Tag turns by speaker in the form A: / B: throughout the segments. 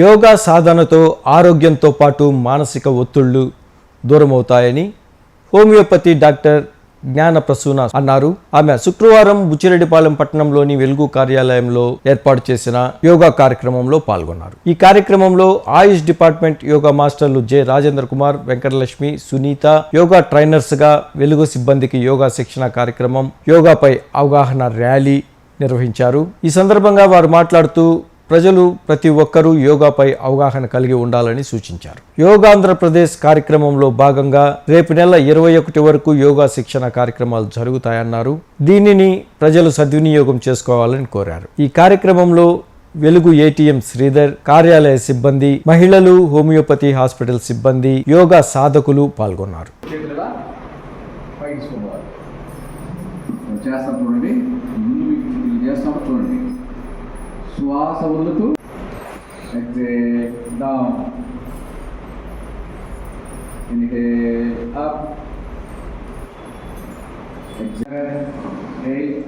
A: యోగా సాధనతో ఆరోగ్యంతో పాటు మానసిక ఒత్తిళ్లు దూరమవుతాయని హోమియోపతి డాక్టర్ జ్ఞాన ప్రసూన అన్నారు. ఆమె శుక్రవారం బుచ్చిరెడ్డిపాలెం పట్టణంలోని వెలుగు కార్యాలయంలో ఏర్పాటు చేసిన యోగా కార్యక్రమంలో పాల్గొన్నారు. ఈ కార్యక్రమంలో ఆయుష్ డిపార్ట్మెంట్ యోగా మాస్టర్లు జె రాజేంద్ర కుమార్, వెంకటలక్ష్మి, సునీత, యోగా ట్రైనర్స్ గా వెలుగు సిబ్బందికి యోగా శిక్షణ కార్యక్రమం, యోగాపై అవగాహన ర్యాలీ నిర్వహించారు. ఈ సందర్భంగా వారు మాట్లాడుతూ ప్రజలు ప్రతి ఒక్కరూ యోగాపై అవగాహన కలిగి ఉండాలని సూచించారు. యోగా ఆంధ్రప్రదేశ్ కార్యక్రమంలో భాగంగా రేపు నెల 21 వరకు యోగా శిక్షణ కార్యక్రమాలు జరుగుతాయన్నారు. దీనిని ప్రజలు సద్వినియోగం చేసుకోవాలని కోరారు. ఈ కార్యక్రమంలో వెలుగు ఏటీఎం శ్రీధర్, కార్యాలయ సిబ్బంది, మహిళలు, హోమియోపతి హాస్పిటల్ సిబ్బంది, యోగా సాధకులు పాల్గొన్నారు.
B: శ్వాస వదులుతూ exhale down, inhale up, exhale 8,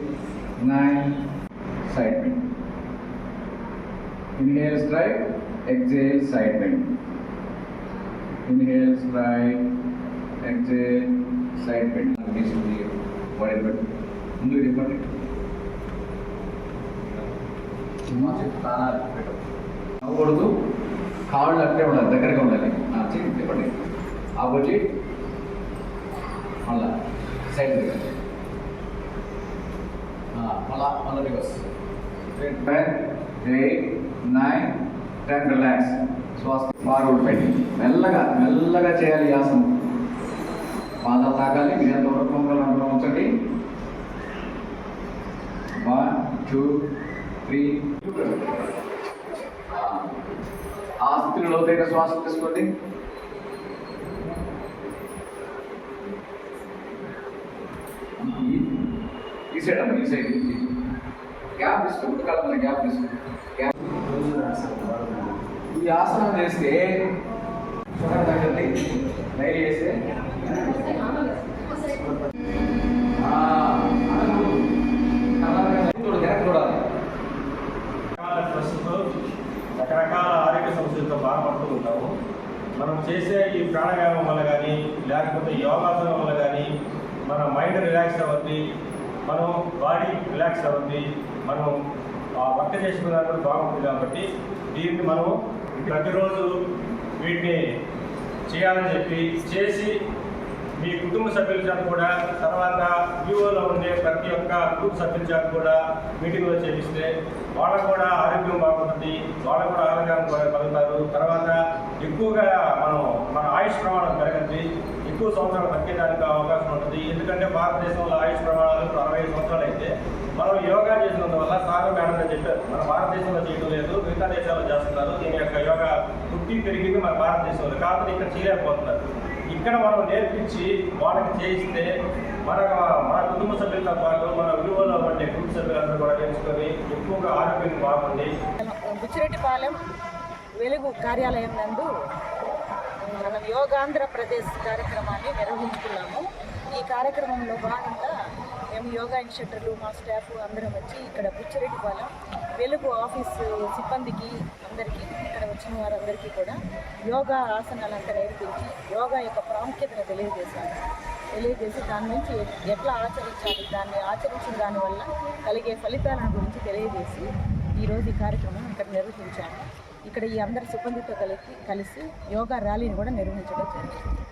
B: 9, side bend. Inhale straight, exhale side bend. Inhale straight, exhale side bend. This will be body bend. Mundu different. అవ్వకూడదు, కాళ్ళు అట్టే ఉండాలి, దగ్గరగా ఉండాలి. చెప్పండి ఆపోజిట్, మళ్ళా సైడ్ దగ్గర, మళ్ళా రివర్స్. 8, 9, 10 రిలాక్స్. శ్వాస ఫార్వర్డ్ పెట్టి మెల్లగా మెల్లగా చేయాలి. ఆసనం పాదాలు తాకాలి. మీరు ఎంతవరకు అంతరం ఉంచండి. 1, 2, 3. ఆ స్థితిలో లోతైన శ్వాస తీసుకోండి. ఈ సైడ్ అమ్మ, ఈ సైడ్ గ్యాప్ తీసుకోండి. కలపండి, గ్యాప్ తీసుకోండి. ఈ ఆసనం చేస్తే తగ్గండి. డైలీ చేస్తే చూడాలి.
C: రకరకాల ఆరోగ్య సమస్యలతో బాధపడుతూ ఉంటాము. మనం చేసే ఈ ప్రాణాయామం వల్ల కానీ, లేకపోతే యోగాసనం వల్ల కానీ మన మైండ్ రిలాక్స్ అవ్వద్ది, మనం బాడీ రిలాక్స్ అవ్వద్ది, మనం వర్క్ చేసుకున్నా కూడా బాగుంటుంది. కాబట్టి దీన్ని మనం ప్రతిరోజు వీటిని చేయాలని చెప్పి చేసి మీ కుటుంబ సభ్యుల చేత కూడా, తర్వాత వ్యూలో ఉండే ప్రతి ఒక్క గ్రూప్ సభ్యుల చేత కూడా మీటింగ్లో చేపిస్తే వాళ్ళకు కూడా ఆరోగ్యం బాగుంటుంది, వాళ్ళకు కూడా ఆరోగ్యాన్ని కలుగుతారు. తర్వాత ఎక్కువగా మన ఆయుష్ ప్రమాణం పెరగద్ది, ఎక్కువ సంవత్సరాలు బతికేయడానికి అవకాశం ఉంటుంది. ఎందుకంటే భారతదేశంలో ఆయుష్ ప్రమాణాలు 65 సంవత్సరాలు అయితే మనం యోగా చేసినందువల్ల సాగర్ మేడం అని చెప్పారు, మన భారతదేశంలో చేయడం లేదు, మిగతా దేశాల్లో చేస్తున్నారు. దీని యొక్క యోగా పుట్టి పెరిగింది మన భారతదేశంలో, కాకపోతే ఇక్కడ చేయలేకపోతున్నారు. ఇక్కడ మనం నేర్పించి వాళ్ళకి చేయిస్తే మన కుటుంబ సభ్యులతో పాటు మన విలువలో ఉండే కుటుంబ సభ్యులందరూ కూడా నేర్చుకొని ఎక్కువగా ఆరోగ్యం బాగుంది.
D: బుచ్చిరెడ్డిపాలెం వెలుగు కార్యాలయం నందు మనం యోగాంధ్రప్రదేశ్ కార్యక్రమాన్ని నిర్వహించుకున్నాము. ఈ కార్యక్రమంలో భాగంగా మేము యోగా ఇన్స్ట్రక్టర్లు, మా స్టాఫ్ అందరం వచ్చి ఇక్కడ బుచ్చిరెడ్డిపాలెం వెలుగు ఆఫీసు సిబ్బందికి అందరికీ, ఇక్కడ వచ్చిన వారందరికీ కూడా యోగా ఆసనాలంతా నేర్పించి యోగా యొక్క ప్రాముఖ్యతను తెలియజేసి దాని నుంచి ఎట్లా ఆచరించాలి, దాన్ని ఆచరించిన దానివల్ల కలిగే ఫలితాలను గురించి తెలియజేసి ఈరోజు ఈ కార్యక్రమం ఇక్కడ నిర్వహించాము. ఇక్కడ ఈ అందరి సిబ్బందితో కలిసి యోగా ర్యాలీని కూడా నిర్వహించడం జరిగింది.